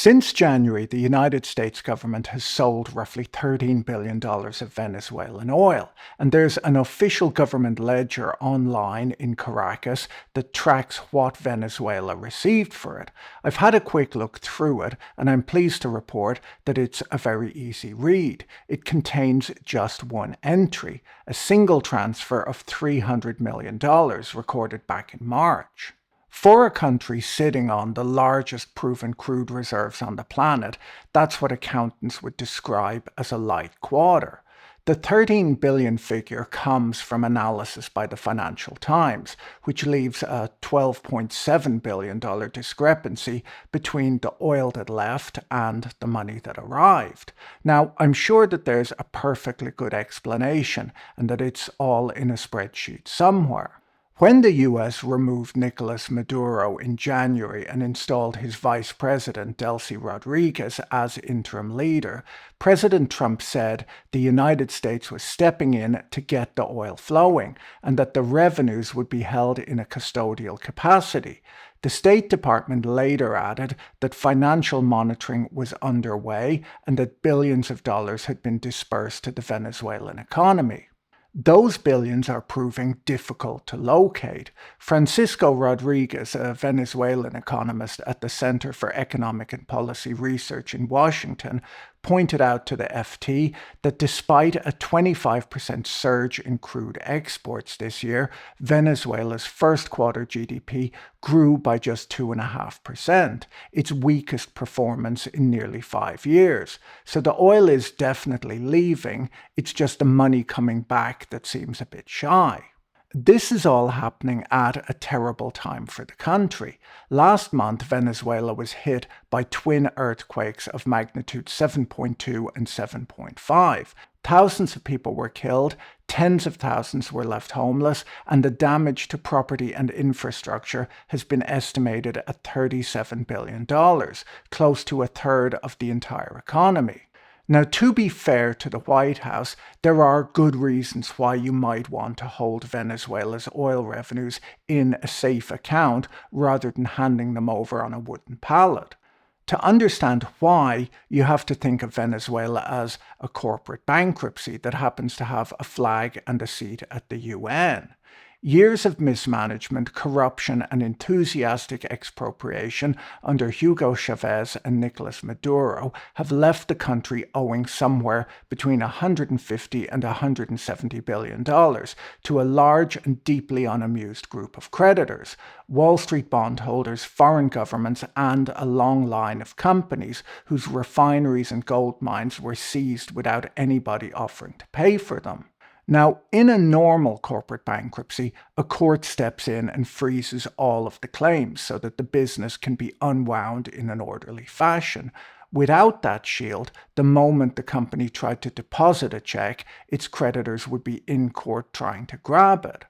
Since January, the United States government has sold roughly $13 billion of Venezuelan oil, and there's an official government ledger online in Caracas that tracks what Venezuela received for it. I've had a quick look through it, and I'm pleased to report that it's a very easy read. It contains just one entry, a single transfer of $300 million recorded back in March. For a country sitting on the largest proven crude reserves on the planet, that's what accountants would describe as a light quarter. The 13 billion figure comes from analysis by the Financial Times, which leaves a $12.7 billion discrepancy between the oil that left and the money that arrived. Now, I'm sure that there's a perfectly good explanation and that it's all in a spreadsheet somewhere. When the US removed Nicolas Maduro in January and installed his vice president, Delcy Rodriguez, as interim leader, President Trump said the United States was stepping in to get the oil flowing and that the revenues would be held in a custodial capacity. The State Department later added that financial monitoring was underway and that billions of dollars had been dispersed to the Venezuelan economy. Those billions are proving difficult to locate. Francisco Rodriguez, a Venezuelan economist at the Center for Economic and Policy Research in Washington, pointed out to the FT that despite a 25% surge in crude exports this year, Venezuela's first quarter GDP grew by just 2.5%, its weakest performance in nearly 5 years. So the oil is definitely leaving, it's just the money coming back that seems a bit shy. This is all happening at a terrible time for the country. Last month, Venezuela was hit by twin earthquakes of magnitude 7.2 and 7.5. Thousands of people were killed, tens of thousands were left homeless, and the damage to property and infrastructure has been estimated at $37 billion, close to a third of the entire economy. Now, to be fair to the White House, there are good reasons why you might want to hold Venezuela's oil revenues in a safe account rather than handing them over on a wooden pallet. To understand why, you have to think of Venezuela as a corporate bankruptcy that happens to have a flag and a seat at the UN. Years of mismanagement, corruption, and enthusiastic expropriation under Hugo Chavez and Nicolas Maduro have left the country owing somewhere between $150 and $170 billion to a large and deeply unamused group of creditors, Wall Street bondholders, foreign governments, and a long line of companies whose refineries and gold mines were seized without anybody offering to pay for them. Now, in a normal corporate bankruptcy, a court steps in and freezes all of the claims so that the business can be unwound in an orderly fashion. Without that shield, the moment the company tried to deposit a check, its creditors would be in court trying to grab it.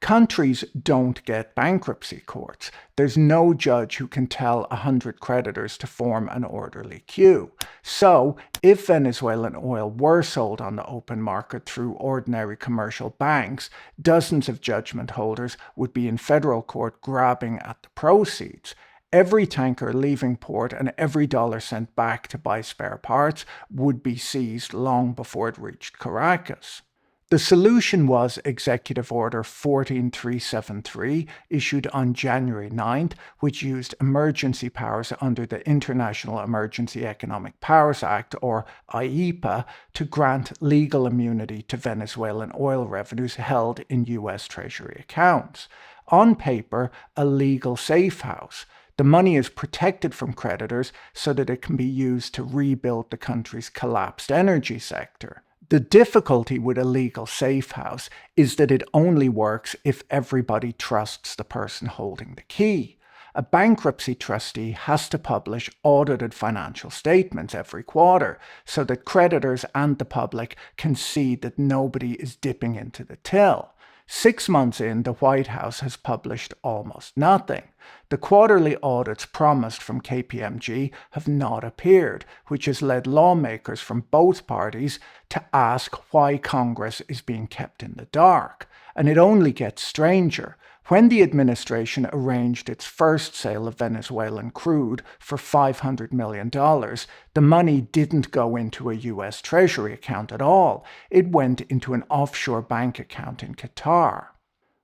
Countries don't get bankruptcy courts. There's no judge who can tell 100 creditors to form an orderly queue. So, if Venezuelan oil were sold on the open market through ordinary commercial banks, dozens of judgment holders would be in federal court grabbing at the proceeds. Every tanker leaving port and every dollar sent back to buy spare parts would be seized long before it reached Caracas. The solution was Executive Order 14373, issued on January 9th, which used emergency powers under the International Emergency Economic Powers Act, or IEPA, to grant legal immunity to Venezuelan oil revenues held in U.S. Treasury accounts. On paper, a legal safe house. The money is protected from creditors so that it can be used to rebuild the country's collapsed energy sector. The difficulty with a legal safe house is that it only works if everybody trusts the person holding the key. A bankruptcy trustee has to publish audited financial statements every quarter so that creditors and the public can see that nobody is dipping into the till. 6 months in, the White House has published almost nothing. The quarterly audits promised from KPMG have not appeared, which has led lawmakers from both parties to ask why Congress is being kept in the dark. And it only gets stranger. When the administration arranged its first sale of Venezuelan crude for $500 million, the money didn't go into a US Treasury account at all. It went into an offshore bank account in Qatar,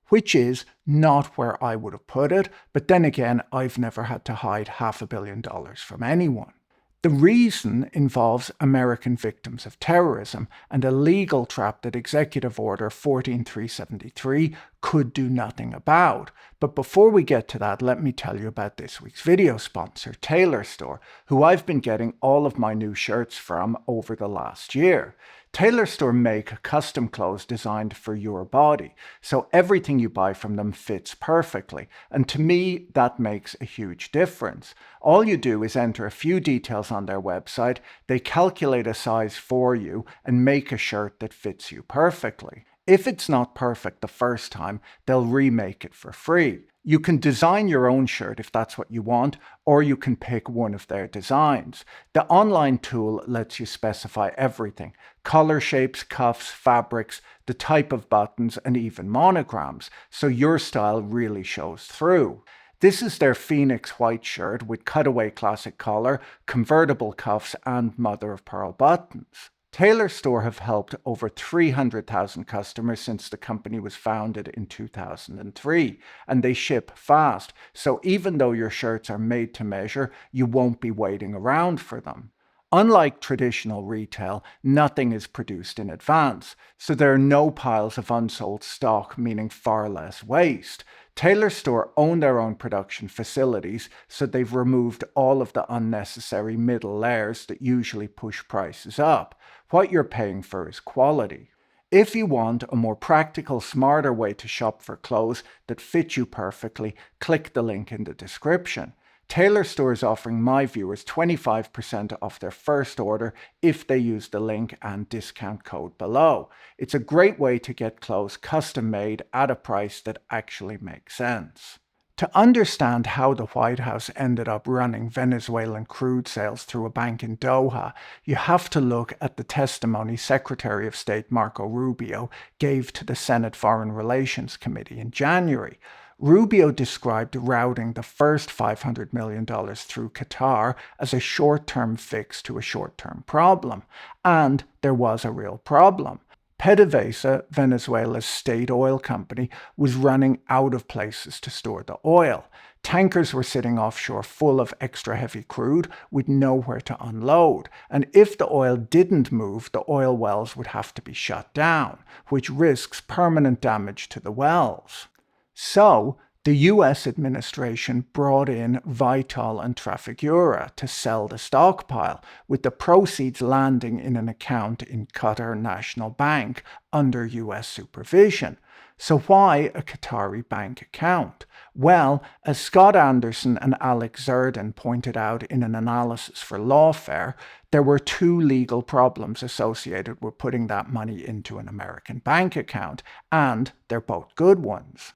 which is not where I would have put it, but then again, I've never had to hide $500 million from anyone. The reason involves American victims of terrorism and a legal trap that Executive Order 14373 could do nothing about. But before we get to that, let me tell you about this week's video sponsor, Tailor Store, who I've been getting all of my new shirts from over the last year. Tailor Store make custom clothes designed for your body, so everything you buy from them fits perfectly, and to me that makes a huge difference. All you do is enter a few details on their website, they calculate a size for you and make a shirt that fits you perfectly. If it's not perfect the first time, they'll remake it for free. You can design your own shirt if that's what you want, or you can pick one of their designs. The online tool lets you specify everything: color, shapes, cuffs, fabrics, the type of buttons, and even monograms, so your style really shows through. This is their Phoenix white shirt with cutaway classic collar, convertible cuffs, and mother-of-pearl buttons. Tailor Store have helped over 300,000 customers since the company was founded in 2003, and they ship fast, so even though your shirts are made to measure, you won't be waiting around for them. Unlike traditional retail, nothing is produced in advance, so there are no piles of unsold stock, meaning far less waste. Tailor Store own their own production facilities, so they've removed all of the unnecessary middle layers that usually push prices up. What you're paying for is quality. If you want a more practical, smarter way to shop for clothes that fit you perfectly, click the link in the description. Tailor Store is offering my viewers 25% off their first order if they use the link and discount code below. It's a great way to get clothes custom made at a price that actually makes sense. To understand how the White House ended up running Venezuelan crude sales through a bank in Doha, you have to look at the testimony Secretary of State Marco Rubio gave to the Senate Foreign Relations Committee in January. Rubio described routing the first $500 million through Qatar as a short-term fix to a short-term problem. And there was a real problem. PDVSA, Venezuela's state oil company, was running out of places to store the oil. Tankers were sitting offshore full of extra heavy crude with nowhere to unload. And if the oil didn't move, the oil wells would have to be shut down, which risks permanent damage to the wells. So, the US administration brought in Vital and Trafigura to sell the stockpile, with the proceeds landing in an account in Qatar National Bank under US supervision. So why a Qatari bank account? Well, as Scott Anderson and Alex Zerdin pointed out in an analysis for Lawfare, there were two legal problems associated with putting that money into an American bank account, and they're both good ones.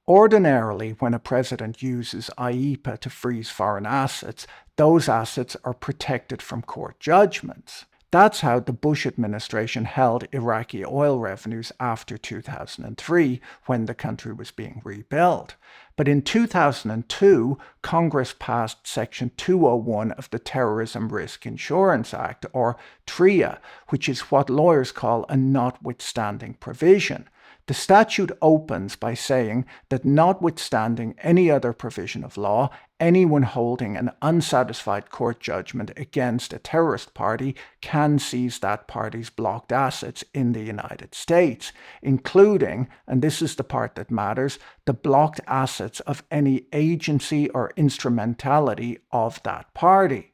Ordinarily, when a president uses IEPA to freeze foreign assets, those assets are protected from court judgments. That's how the Bush administration held Iraqi oil revenues after 2003, when the country was being rebuilt. But in 2002, Congress passed Section 201 of the Terrorism Risk Insurance Act, or TRIA, which is what lawyers call a notwithstanding provision. The statute opens by saying that notwithstanding any other provision of law, anyone holding an unsatisfied court judgment against a terrorist party can seize that party's blocked assets in the United States, including, and this is the part that matters, the blocked assets of any agency or instrumentality of that party.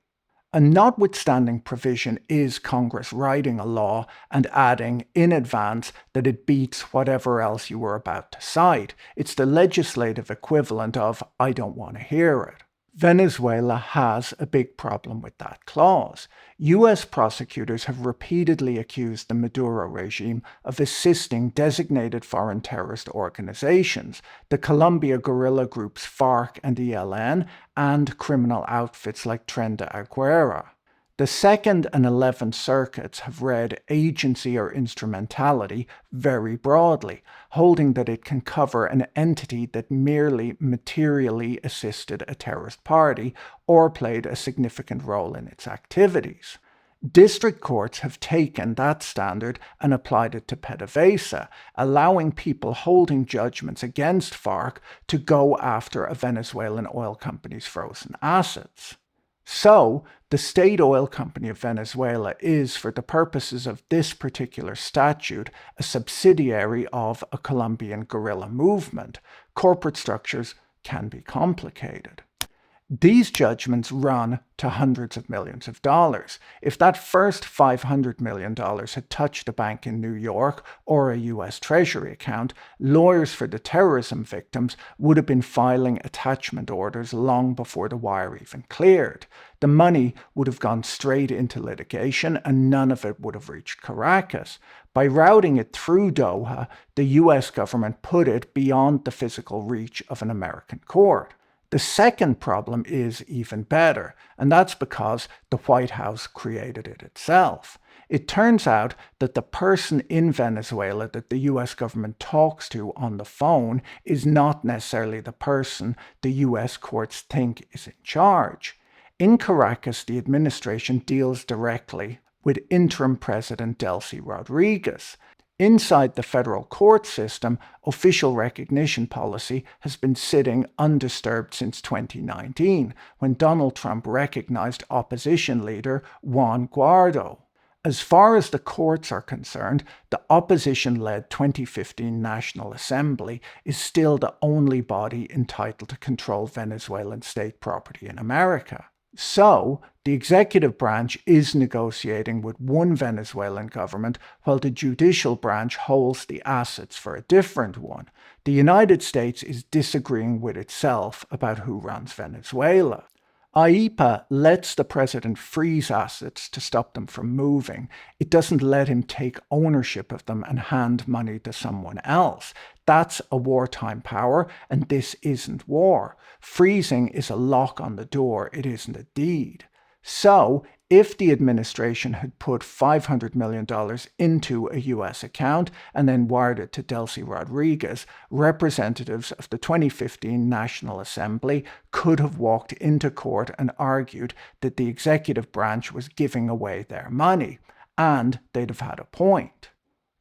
A notwithstanding provision is Congress writing a law and adding in advance that it beats whatever else you were about to cite. It's the legislative equivalent of, I don't want to hear it. Venezuela has a big problem with that clause. US prosecutors have repeatedly accused the Maduro regime of assisting designated foreign terrorist organizations, the Colombia guerrilla groups FARC and ELN, and criminal outfits like Tren de Aguera. The Second and 11th Circuits have read agency or instrumentality very broadly, holding that it can cover an entity that merely materially assisted a terrorist party or played a significant role in its activities. District courts have taken that standard and applied it to PDVSA, allowing people holding judgments against FARC to go after a Venezuelan oil company's frozen assets. So, the State Oil Company of Venezuela is, for the purposes of this particular statute, a subsidiary of a Colombian guerrilla movement. Corporate structures can be complicated. These judgments run to hundreds of millions of dollars. If that first $500 million had touched a bank in New York or a US Treasury account, lawyers for the terrorism victims would have been filing attachment orders long before the wire even cleared. The money would have gone straight into litigation and none of it would have reached Caracas. By routing it through Doha, the US government put it beyond the physical reach of an American court. The second problem is even better, and that's because the White House created it itself. It turns out that the person in Venezuela that the US government talks to on the phone is not necessarily the person the US courts think is in charge. In Caracas, the administration deals directly with interim President Delcy Rodriguez. Inside the federal court system, official recognition policy has been sitting undisturbed since 2019, when Donald Trump recognized opposition leader Juan Guaido. As far as the courts are concerned, the opposition-led 2015 National Assembly is still the only body entitled to control Venezuelan state property in America. So, the executive branch is negotiating with one Venezuelan government while the judicial branch holds the assets for a different one. The United States is disagreeing with itself about who runs Venezuela. IEPA lets the president freeze assets to stop them from moving. It doesn't let him take ownership of them and hand money to someone else. That's a wartime power, and this isn't war. Freezing is a lock on the door, it isn't a deed. So, if the administration had put $500 million into a US account and then wired it to Delcy Rodriguez, representatives of the 2015 National Assembly could have walked into court and argued that the executive branch was giving away their money, and they'd have had a point.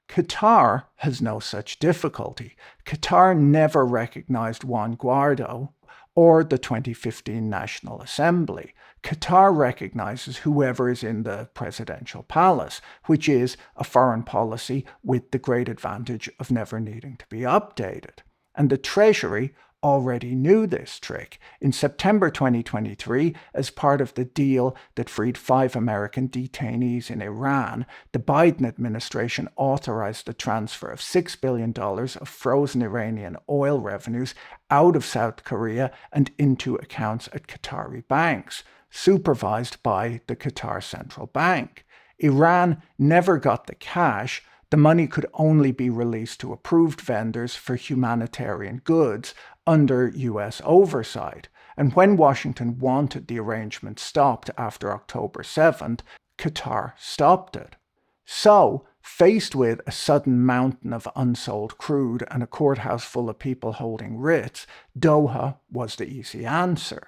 Qatar has no such difficulty. Qatar never recognized Juan Guaido or the 2015 National Assembly. Qatar recognizes whoever is in the presidential palace, which is a foreign policy with the great advantage of never needing to be updated. And the Treasury already knew this trick. In September 2023, as part of the deal that freed 5 American detainees in Iran, the Biden administration authorized the transfer of $6 billion of frozen Iranian oil revenues out of South Korea and into accounts at Qatari banks, supervised by the Qatar Central Bank. Iran never got the cash. The money could only be released to approved vendors for humanitarian goods under US oversight. And when Washington wanted the arrangement stopped after October 7th, Qatar stopped it. So, faced with a sudden mountain of unsold crude and a courthouse full of people holding writs, Doha was the easy answer.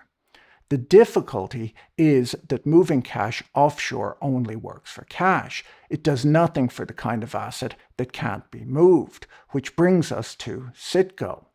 The difficulty is that moving cash offshore only works for cash. It does nothing for the kind of asset that can't be moved, which brings us to Citgo.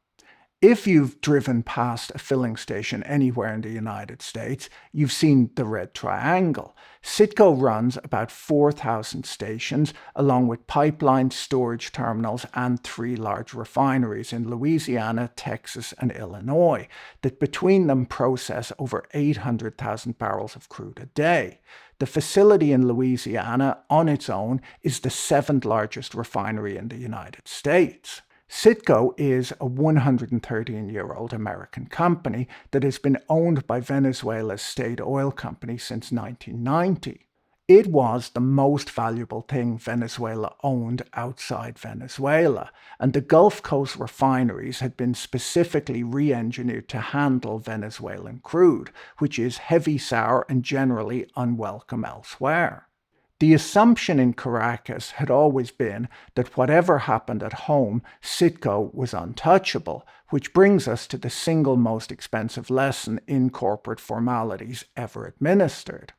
If you've driven past a filling station anywhere in the United States, you've seen the red triangle. Citgo runs about 4,000 stations, along with pipelines, storage terminals, and 3 large refineries in Louisiana, Texas, and Illinois, that between them process over 800,000 barrels of crude a day. The facility in Louisiana, on its own, is the 7th largest refinery in the United States. Citgo is a 113-year-old American company that has been owned by Venezuela's state oil company since 1990. It was the most valuable thing Venezuela owned outside Venezuela, and the Gulf Coast refineries had been specifically re-engineered to handle Venezuelan crude, which is heavy, sour, and generally unwelcome elsewhere. The assumption in Caracas had always been that whatever happened at home, Citgo was untouchable, which brings us to the single most expensive lesson in corporate formalities ever administered.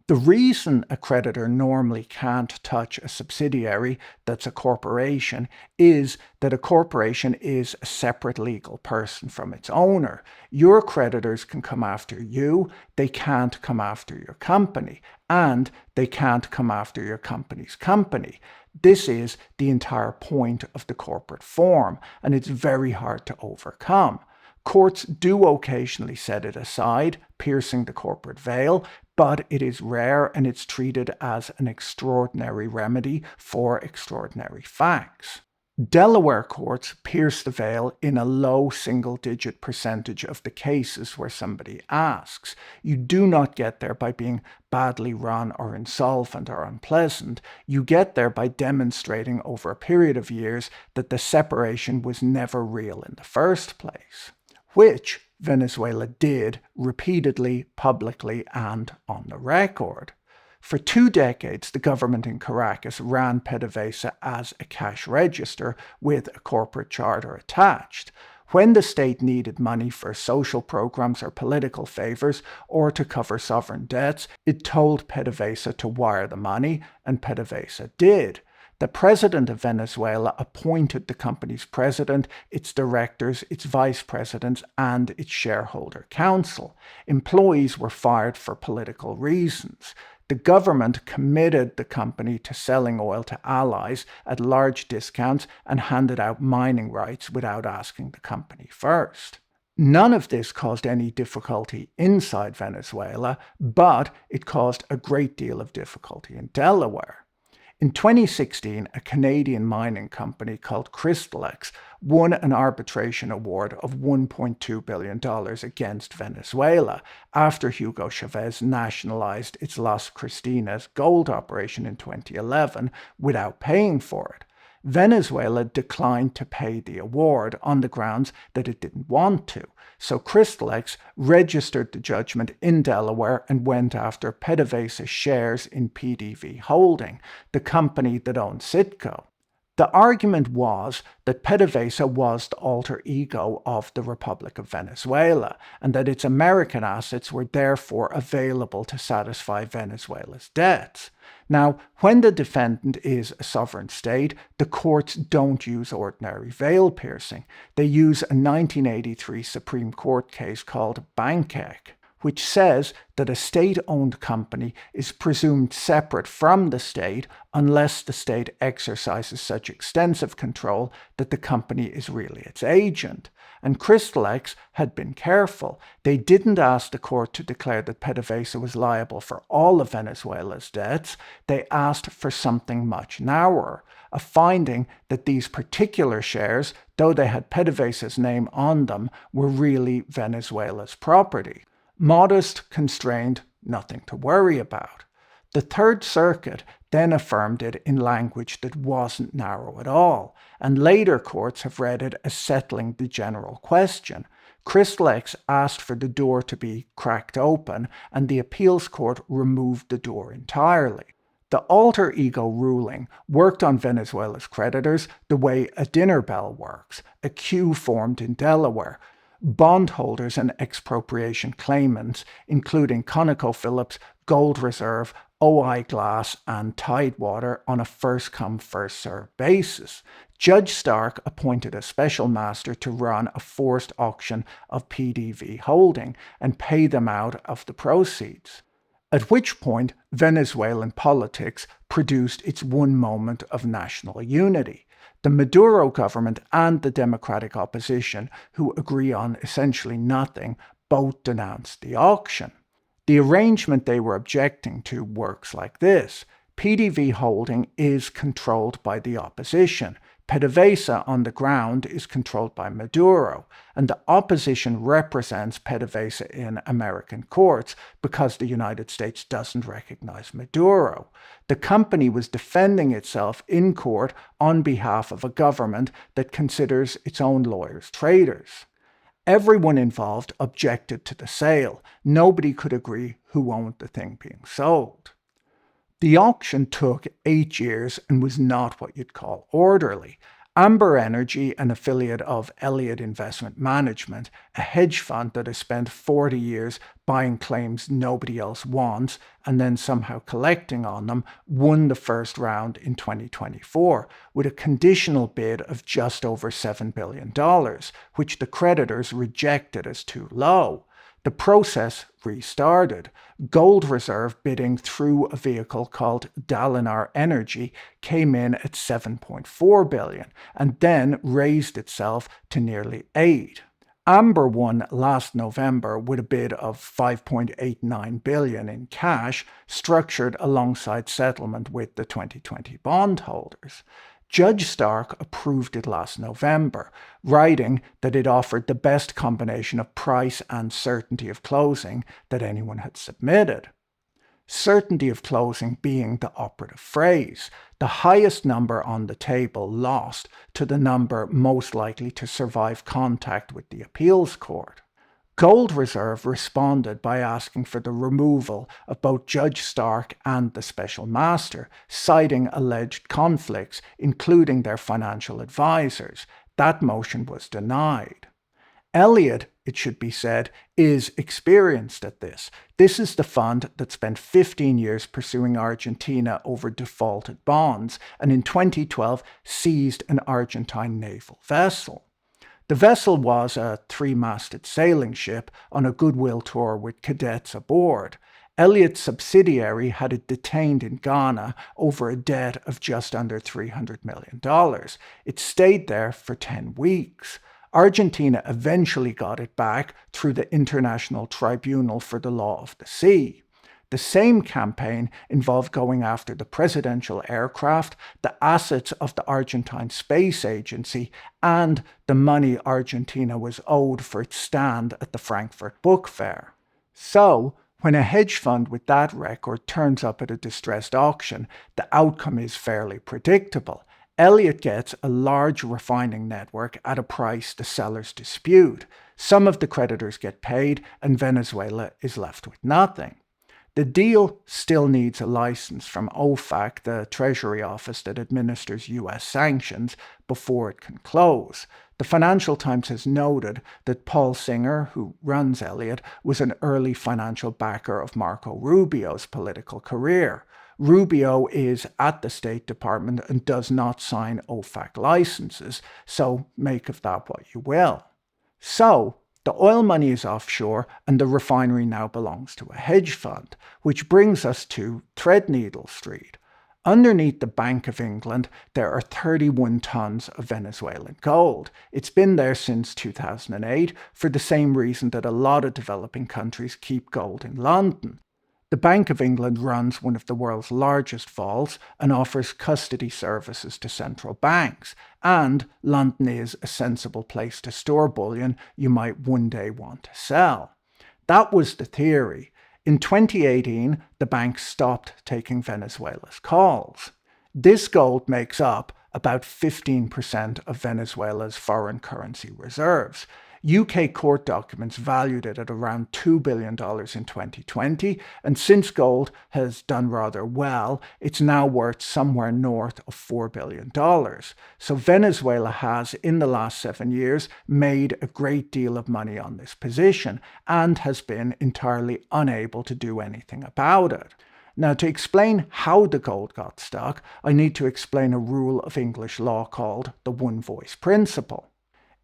The reason a creditor normally can't touch a subsidiary that's a corporation is that a corporation is a separate legal person from its owner. Your creditors can come after you, they can't come after your company, and they can't come after your company's company. This is the entire point of the corporate form, and it's very hard to overcome. Courts do occasionally set it aside, piercing the corporate veil, but it is rare and it's treated as an extraordinary remedy for extraordinary facts. Delaware courts pierce the veil in a low single-digit percentage of the cases where somebody asks. You do not get there by being badly run or insolvent or unpleasant. You get there by demonstrating over a period of years that the separation was never real in the first place, which Venezuela did repeatedly, publicly, and on the record. For 2 decades, the government in Caracas ran PDVSA as a cash register with a corporate charter attached. When the state needed money for social programs or political favors or to cover sovereign debts, it told PDVSA to wire the money, and PDVSA did. The president of Venezuela appointed the company's president, its directors, its vice presidents, and its shareholder council. Employees were fired for political reasons. The government committed the company to selling oil to allies at large discounts and handed out mining rights without asking the company first. None of this caused any difficulty inside Venezuela, but it caused a great deal of difficulty in Delaware. In 2016, a Canadian mining company called Crystalex won an arbitration award of $1.2 billion against Venezuela after Hugo Chavez nationalized its Las Cristinas gold operation in 2011 without paying for it. Venezuela declined to pay the award on the grounds that it didn't want to, so Crystalex registered the judgment in Delaware and went after PDVSA shares in PDV Holding, the company that owned Citgo. The argument was that PDVSA was the alter ego of the Republic of Venezuela, and that its American assets were therefore available to satisfy Venezuela's debts. Now, when the defendant is a sovereign state, the courts don't use ordinary veil piercing. They use a 1983 Supreme Court case called Bankek, which says that a state-owned company is presumed separate from the state unless the state exercises such extensive control that the company is really its agent. And Crystalex had been careful. They didn't ask the court to declare that PDVSA was liable for all of Venezuela's debts. They asked for something much narrower, a finding that these particular shares, though they had PDVSA's name on them, were really Venezuela's property. Modest, constrained, nothing to worry about. The Third Circuit then affirmed it in language that wasn't narrow at all, and later courts have read it as settling the general question. Crystalex asked for the door to be cracked open, and the appeals court removed the door entirely. The alter ego ruling worked on Venezuela's creditors the way a dinner bell works, a queue formed in Delaware. Bondholders and expropriation claimants, including ConocoPhillips, Gold Reserve, OI Glass, and Tidewater, on a first-come, first-served basis. Judge Stark appointed a special master to run a forced auction of PDV Holding and pay them out of the proceeds. At which point, Venezuelan politics produced its one moment of national unity. The Maduro government and the democratic opposition, who agree on essentially nothing, both denounced the auction. The arrangement they were objecting to works like this. PDV Holding is controlled by the opposition. PDVSA on the ground is controlled by Maduro, and the opposition represents PDVSA in American courts because the United States doesn't recognize Maduro. The company was defending itself in court on behalf of a government that considers its own lawyers traitors. Everyone involved objected to the sale. Nobody could agree who owned the thing being sold. The auction took 8 years and was not what you'd call orderly. Amber Energy, an affiliate of Elliott Investment Management, a hedge fund that has spent 40 years buying claims nobody else wants and then somehow collecting on them, won the first round in 2024 with a conditional bid of just over $7 billion, which the creditors rejected as too low. The process restarted. Gold Reserve, bidding through a vehicle called Dalinar Energy, came in at $7.4 billion and then raised itself to nearly $8. Amber won last November with a bid of $5.89 billion in cash, structured alongside settlement with the 2020 bondholders. Judge Stark approved it last November, writing that it offered the best combination of price and certainty of closing that anyone had submitted. Certainty of closing being the operative phrase. The highest number on the table lost to the number most likely to survive contact with the appeals court. Gold Reserve responded by asking for the removal of both Judge Stark and the Special Master, citing alleged conflicts, including their financial advisors. That motion was denied. Elliott, it should be said, is experienced at this. This is the fund that spent 15 years pursuing Argentina over defaulted bonds and in 2012 seized an Argentine naval vessel. The vessel was a 3-masted sailing ship on a goodwill tour with cadets aboard. Elliott's subsidiary had it detained in Ghana over a debt of just under $300 million. It stayed there for 10 weeks. Argentina eventually got it back through the International Tribunal for the Law of the Sea. The same campaign involved going after the presidential aircraft, the assets of the Argentine Space Agency, and the money Argentina was owed for its stand at the Frankfurt Book Fair. So, when a hedge fund with that record turns up at a distressed auction, the outcome is fairly predictable. Elliott gets a large refining network at a price the sellers dispute. Some of the creditors get paid, and Venezuela is left with nothing. The deal still needs a license from OFAC, the Treasury Office that administers U.S. sanctions, before it can close. The Financial Times has noted that Paul Singer, who runs Elliott, was an early financial backer of Marco Rubio's political career. Rubio is at the State Department and does not sign OFAC licenses, so make of that what you will. So, the oil money is offshore and the refinery now belongs to a hedge fund, which brings us to Threadneedle Street. Underneath the Bank of England, there are 31 tons of Venezuelan gold. It's been there since 2008 for the same reason that a lot of developing countries keep gold in London. The Bank of England runs one of the world's largest vaults and offers custody services to central banks, and London is a sensible place to store bullion you might one day want to sell. That was the theory. In 2018, the bank stopped taking Venezuela's calls. This gold makes up about 15% of Venezuela's foreign currency reserves. UK court documents valued it at around $2 billion in 2020, and since gold has done rather well, it's now worth somewhere north of $4 billion. So Venezuela has, in the last 7 years, made a great deal of money on this position and has been entirely unable to do anything about it. Now, to explain how the gold got stuck, I need to explain a rule of English law called the one-voice principle.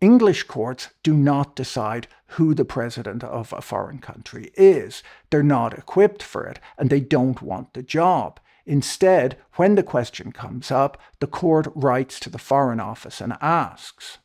English courts do not decide who the president of a foreign country is. They're not equipped for it, and they don't want the job. Instead, when the question comes up, the court writes to the Foreign Office and asks.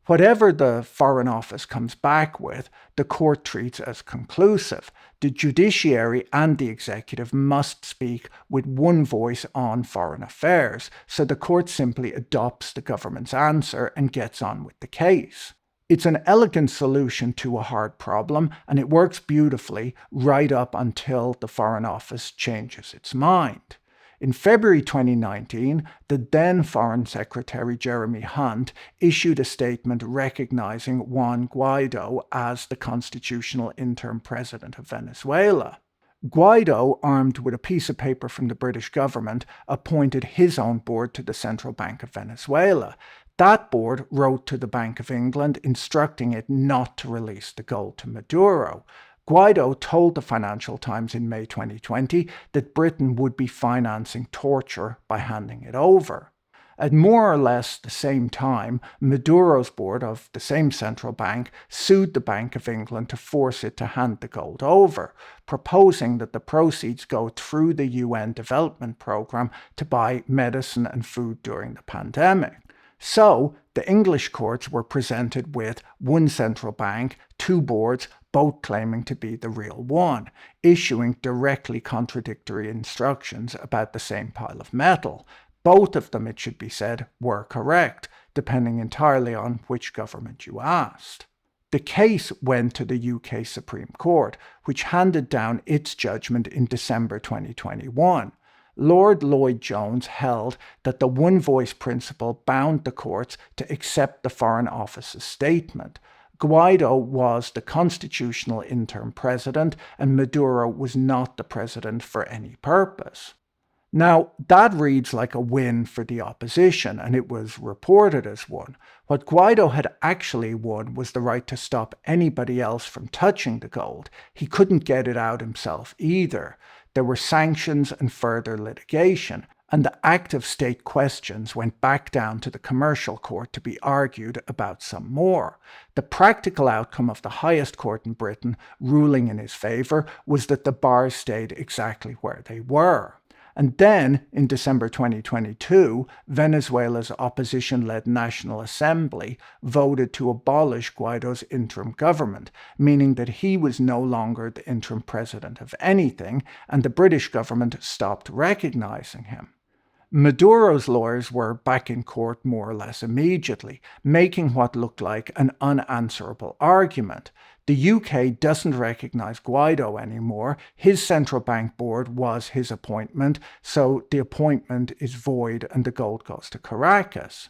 Whatever the Foreign Office comes back with, the court treats as conclusive. The judiciary and the executive must speak with one voice on foreign affairs, so the court simply adopts the government's answer and gets on with the case. It's an elegant solution to a hard problem, and it works beautifully right up until the Foreign Office changes its mind. In February 2019, the then Foreign Secretary Jeremy Hunt issued a statement recognizing Juan Guaido as the constitutional interim president of Venezuela. Guaido, armed with a piece of paper from the British government, appointed his own board to the Central Bank of Venezuela. That board wrote to the Bank of England instructing it not to release the gold to Maduro. Guaido told the Financial Times in May 2020 that Britain would be financing torture by handing it over. At more or less the same time, Maduro's board of the same central bank sued the Bank of England to force it to hand the gold over, proposing that the proceeds go through the UN Development Programme to buy medicine and food during the pandemic. So, the English courts were presented with one central bank, two boards, both claiming to be the real one, issuing directly contradictory instructions about the same pile of metal. Both of them, it should be said, were correct, depending entirely on which government you asked. The case went to the UK Supreme Court, which handed down its judgment in December 2021. Lord Lloyd-Jones held that the one-voice principle bound the courts to accept the Foreign Office's statement. Guaido was the constitutional interim president, and Maduro was not the president for any purpose. Now, that reads like a win for the opposition, and it was reported as one. What Guaido had actually won was the right to stop anybody else from touching the gold. He couldn't get it out himself either. There were sanctions and further litigation, and the active state questions went back down to the commercial court to be argued about some more. The practical outcome of the highest court in Britain ruling in his favour was that the bars stayed exactly where they were. And then, in December 2022, Venezuela's opposition-led National Assembly voted to abolish Guaido's interim government, meaning that he was no longer the interim president of anything, and the British government stopped recognizing him. Maduro's lawyers were back in court more or less immediately, making what looked like an unanswerable argument. The UK doesn't recognise Guaido anymore. His central bank board was his appointment, so the appointment is void and the gold goes to Caracas.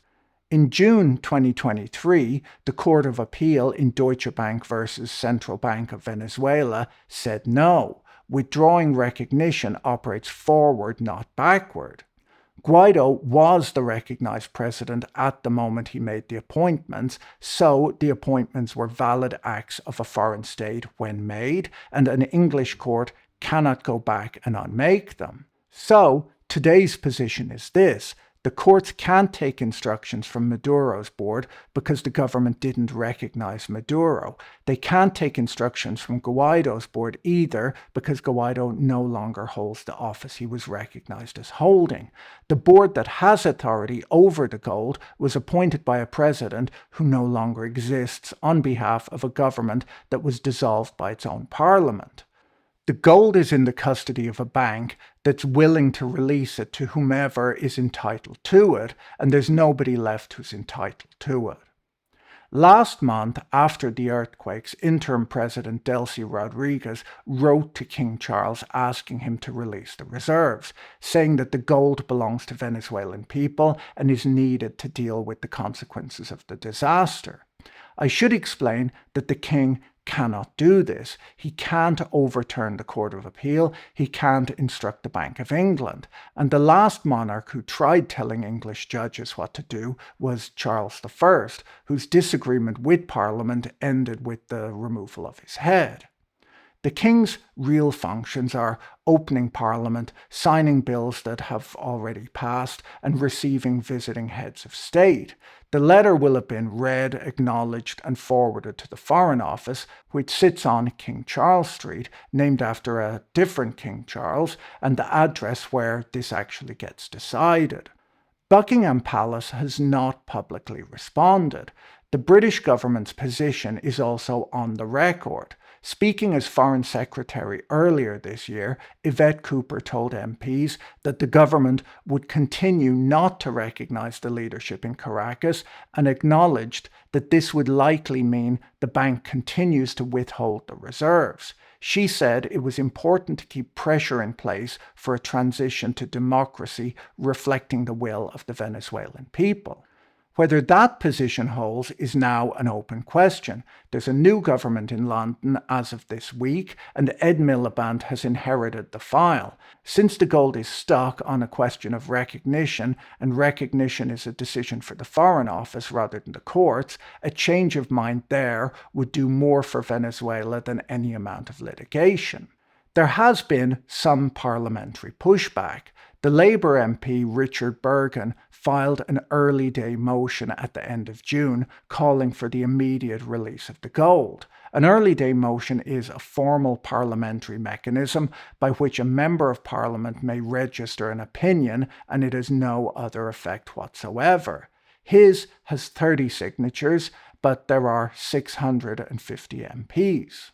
In June 2023, the Court of Appeal in Deutsche Bank versus Central Bank of Venezuela said no. Withdrawing recognition operates forward, not backward. Guaido was the recognised president at the moment he made the appointments, so the appointments were valid acts of a foreign state when made, and an English court cannot go back and unmake them. So, today's position is this. The courts can't take instructions from Maduro's board because the government didn't recognise Maduro. They can't take instructions from Guaido's board either because Guaido no longer holds the office he was recognised as holding. The board that has authority over the gold was appointed by a president who no longer exists on behalf of a government that was dissolved by its own parliament. The gold is in the custody of a bank that's willing to release it to whomever is entitled to it, and there's nobody left who's entitled to it. Last month, after the earthquakes, interim President Delcy Rodriguez wrote to King Charles asking him to release the reserves, saying that the gold belongs to Venezuelan people and is needed to deal with the consequences of the disaster. I should explain that the king cannot do this. He can't overturn the Court of Appeal. He can't instruct the Bank of England. And the last monarch who tried telling English judges what to do was Charles I, whose disagreement with Parliament ended with the removal of his head. The King's real functions are opening Parliament, signing bills that have already passed, and receiving visiting heads of state. The letter will have been read, acknowledged, and forwarded to the Foreign Office, which sits on King Charles Street, named after a different King Charles, and the address where this actually gets decided. Buckingham Palace has not publicly responded. The British government's position is also on the record. Speaking as Foreign Secretary earlier this year, Yvette Cooper told MPs that the government would continue not to recognise the leadership in Caracas and acknowledged that this would likely mean the bank continues to withhold the reserves. She said it was important to keep pressure in place for a transition to democracy reflecting the will of the Venezuelan people. Whether that position holds is now an open question. There's a new government in London as of this week, and Ed Miliband has inherited the file. Since the gold is stuck on a question of recognition, and recognition is a decision for the Foreign Office rather than the courts, a change of mind there would do more for Venezuela than any amount of litigation. There has been some parliamentary pushback. The Labour MP Richard Bergen filed an early day motion at the end of June calling for the immediate release of the gold. An early day motion is a formal parliamentary mechanism by which a member of parliament may register an opinion and it has no other effect whatsoever. His has 30 signatures, but there are 650 MPs.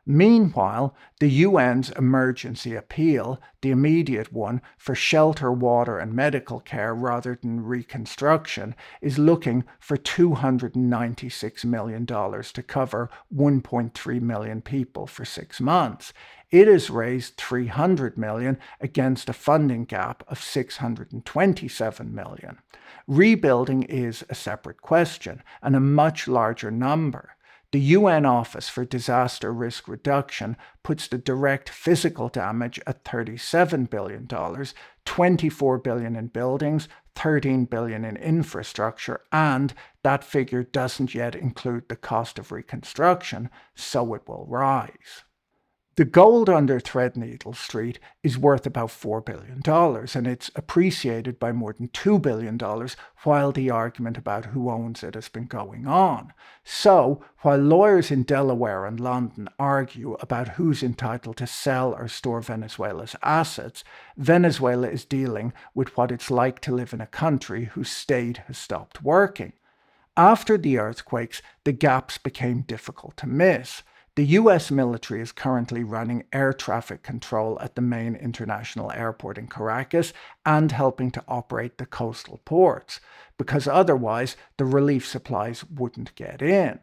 Meanwhile, the UN's emergency appeal, the immediate one for shelter, water and medical care rather than reconstruction, is looking for $296 million to cover 1.3 million people for 6 months. It has raised $300 million against a funding gap of $627 million. Rebuilding is a separate question and a much larger number. The UN Office for Disaster Risk Reduction puts the direct physical damage at $37 billion, $24 billion in buildings, $13 billion in infrastructure, and that figure doesn't yet include the cost of reconstruction, so it will rise. The gold under Threadneedle Street is worth about $4 billion, and it's appreciated by more than $2 billion while the argument about who owns it has been going on. So, while lawyers in Delaware and London argue about who's entitled to sell or store Venezuela's assets, Venezuela is dealing with what it's like to live in a country whose state has stopped working. After the earthquakes, the gaps became difficult to miss. The US military is currently running air traffic control at the main international airport in Caracas and helping to operate the coastal ports, because otherwise the relief supplies wouldn't get in.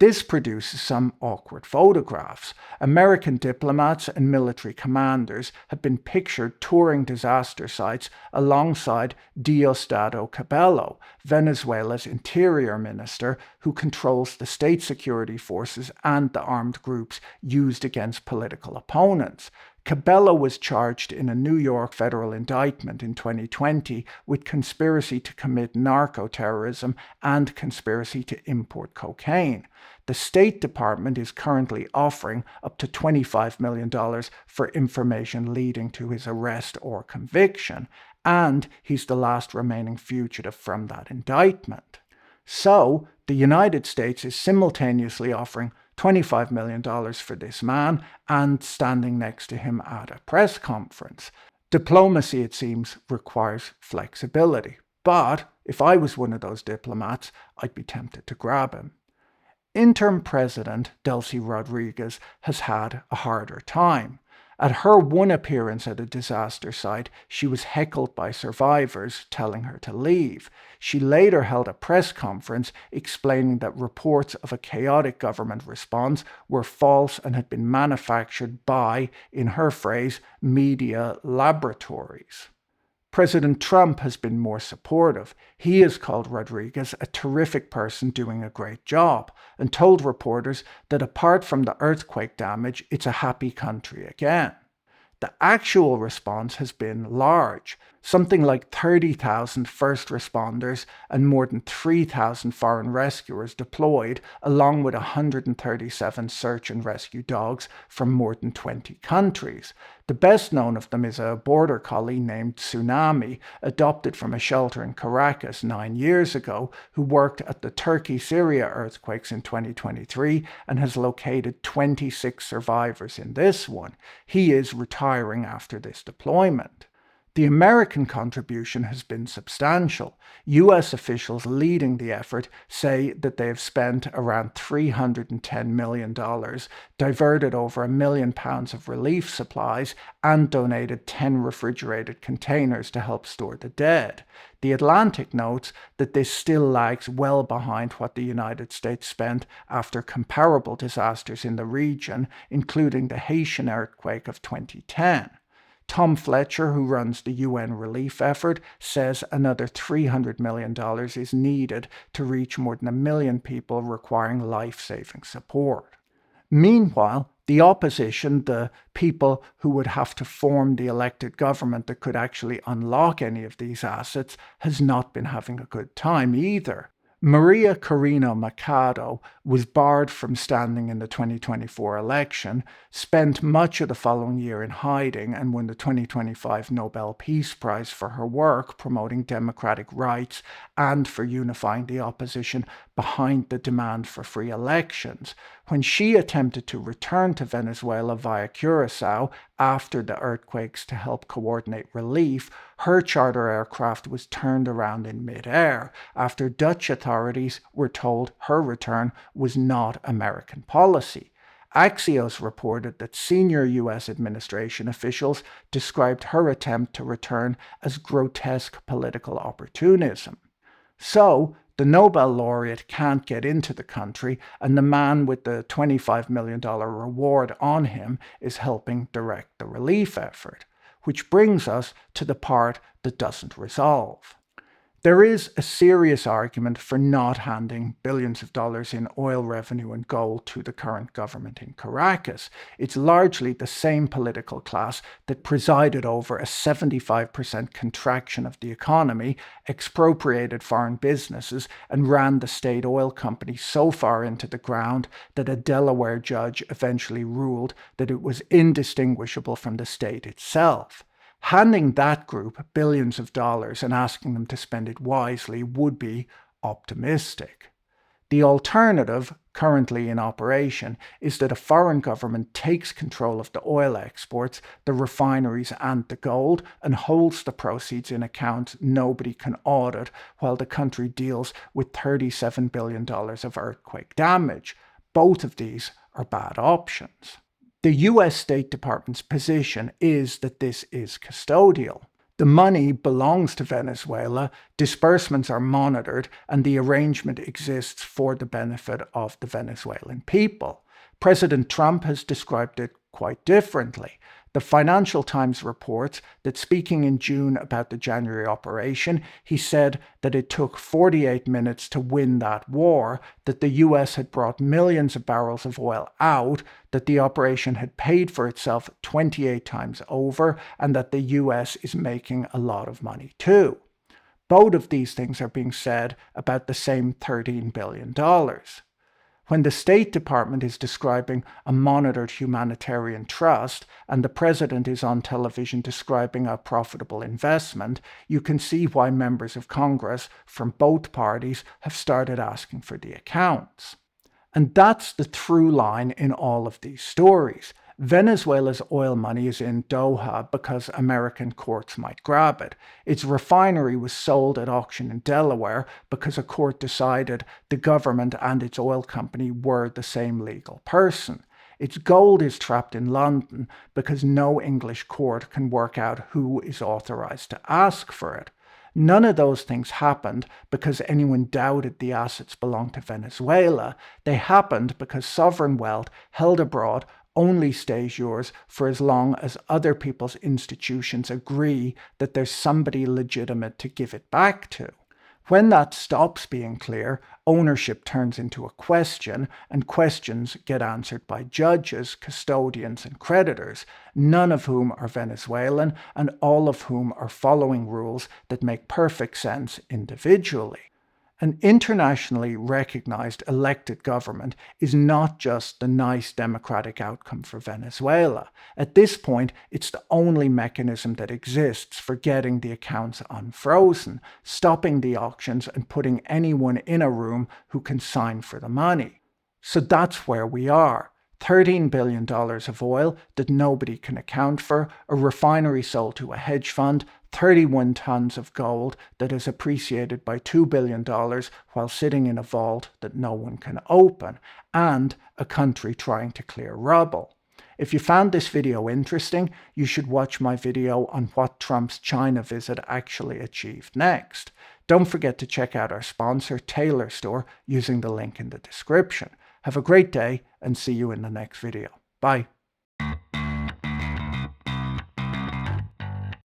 This produces some awkward photographs. American diplomats and military commanders have been pictured touring disaster sites alongside Diosdado Cabello, Venezuela's interior minister who controls the state security forces and the armed groups used against political opponents. Cabello was charged in a New York federal indictment in 2020 with conspiracy to commit narco-terrorism and conspiracy to import cocaine. The State Department is currently offering up to $25 million for information leading to his arrest or conviction, and he's the last remaining fugitive from that indictment. So, the United States is simultaneously offering $25 million for this man and standing next to him at a press conference. Diplomacy, it seems, requires flexibility. But if I was one of those diplomats, I'd be tempted to grab him. Interim President Delcy Rodriguez has had a harder time. At her one appearance at a disaster site, she was heckled by survivors telling her to leave. She later held a press conference explaining that reports of a chaotic government response were false and had been manufactured by, in her phrase, media laboratories. President Trump has been more supportive. He has called Rodriguez a terrific person doing a great job and told reporters that apart from the earthquake damage, it's a happy country again. The actual response has been large. Something like 30,000 first responders and more than 3,000 foreign rescuers deployed, along with 137 search and rescue dogs from more than 20 countries. The best known of them is a border collie named Tsunami, adopted from a shelter in Caracas 9 years ago, who worked at the Turkey-Syria earthquakes in 2023 and has located 26 survivors in this one. He is retiring after this deployment. The American contribution has been substantial. US officials leading the effort say that they have spent around $310 million, diverted over £1 million of relief supplies, and donated 10 refrigerated containers to help store the dead. The Atlantic notes that this still lags well behind what the United States spent after comparable disasters in the region, including the Haitian earthquake of 2010. Tom Fletcher, who runs the UN relief effort, says another $300 million is needed to reach more than 1 million people requiring life-saving support. Meanwhile, the opposition, the people who would have to form the elected government that could actually unlock any of these assets, has not been having a good time either. Maria Corina Machado was barred from standing in the 2024 election, spent much of the following year in hiding, and won the 2025 Nobel Peace Prize for her work promoting democratic rights and for unifying the opposition behind the demand for free elections. When she attempted to return to Venezuela via Curacao after the earthquakes to help coordinate relief, her charter aircraft was turned around in mid-air after Dutch authorities were told her return was not American policy. Axios reported that senior U.S. administration officials described her attempt to return as grotesque political opportunism. So, the Nobel laureate can't get into the country, and the man with the $25 million reward on him is helping direct the relief effort. Which brings us to the part that doesn't resolve. There is a serious argument for not handing billions of dollars in oil revenue and gold to the current government in Caracas. It's largely the same political class that presided over a 75% contraction of the economy, expropriated foreign businesses, and ran the state oil company so far into the ground that a Delaware judge eventually ruled that it was indistinguishable from the state itself. Handing that group billions of dollars and asking them to spend it wisely would be optimistic. The alternative, currently in operation, is that a foreign government takes control of the oil exports, the refineries and the gold, and holds the proceeds in accounts nobody can audit while the country deals with $37 billion of earthquake damage. Both of these are bad options. The US State Department's position is that this is custodial. The money belongs to Venezuela, disbursements are monitored, and the arrangement exists for the benefit of the Venezuelan people. President Trump has described it quite differently. The Financial Times reports that speaking in June about the January operation, he said that it took 48 minutes to win that war, that the US had brought millions of barrels of oil out, that the operation had paid for itself 28 times over, and that the US is making a lot of money too. Both of these things are being said about the same $13 billion. When the State Department is describing a monitored humanitarian trust and the president is on television describing a profitable investment, you can see why members of Congress from both parties have started asking for the accounts. And that's the through line in all of these stories. Venezuela's oil money is in Doha because American courts might grab it. Its refinery was sold at auction in Delaware because a court decided the government and its oil company were the same legal person. Its gold is trapped in London because no English court can work out who is authorized to ask for it. None of those things happened because anyone doubted the assets belonged to Venezuela. They happened because sovereign wealth held abroad only stays yours for as long as other people's institutions agree that there's somebody legitimate to give it back to. When that stops being clear, ownership turns into a question, and questions get answered by judges, custodians, and creditors, none of whom are Venezuelan, and all of whom are following rules that make perfect sense individually. An internationally recognized elected government is not just the nice democratic outcome for Venezuela. At this point, it's the only mechanism that exists for getting the accounts unfrozen, stopping the auctions, and putting anyone in a room who can sign for the money. So that's where we are. $13 billion of oil that nobody can account for, a refinery sold to a hedge fund, 31 tons of gold that is appreciated by $2 billion while sitting in a vault that no one can open, and a country trying to clear rubble. If you found this video interesting, you should watch my video on what Trump's China visit actually achieved next. Don't forget to check out our sponsor, Taylor Store, using the link in the description. Have a great day and see you in the next video. Bye.